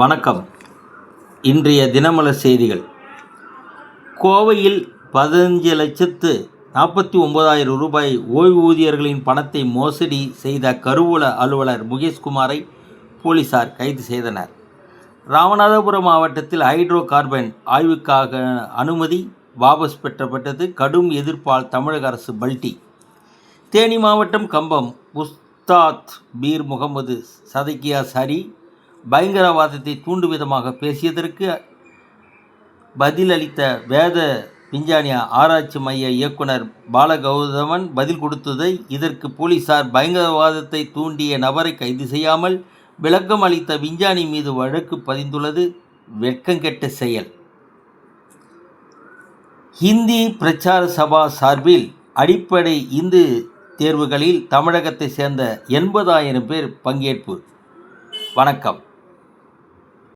வணக்கம். இன்றைய தினமலர் செய்திகள். கோவையில் 15,49,000 ரூபாய் ஓய்வூதியர்களின் பணத்தை மோசடி செய்த கருவூல அலுவலர் முகேஷ்குமாரை போலீசார் கைது செய்தனர். ராமநாதபுரம் மாவட்டத்தில் ஹைட்ரோ கார்பன் ஆய்வுக்காக அனுமதி வாபஸ் பெற்றப்பட்டது. கடும் எதிர்ப்பால் தமிழக அரசு பல்டி. தேனி மாவட்டம் கம்பம் உஸ்தாத் பீர் முகமது சதகியா சரி பயங்கரவாதத்தை தூண்டும் விதமாக பேசியதற்கு பதிலளித்த வேத விஞ்ஞானி ஆராய்ச்சி மைய இயக்குனர் பாலகௌதமன் பதில் கொடுத்ததை இதற்கு போலீசார் பயங்கரவாதத்தை தூண்டிய நபரை கைது செய்யாமல் விளக்கம் அளித்த விஞ்ஞானி மீது வழக்கு பதிந்துள்ளது வெட்கங்கெட்ட செயல். ஹிந்தி பிரச்சார சபா சார்பில் அடிப்படை இந்து தேர்வுகளில் தமிழகத்தை சேர்ந்த 80,000 பேர் பங்கேற்பு. வணக்கம்.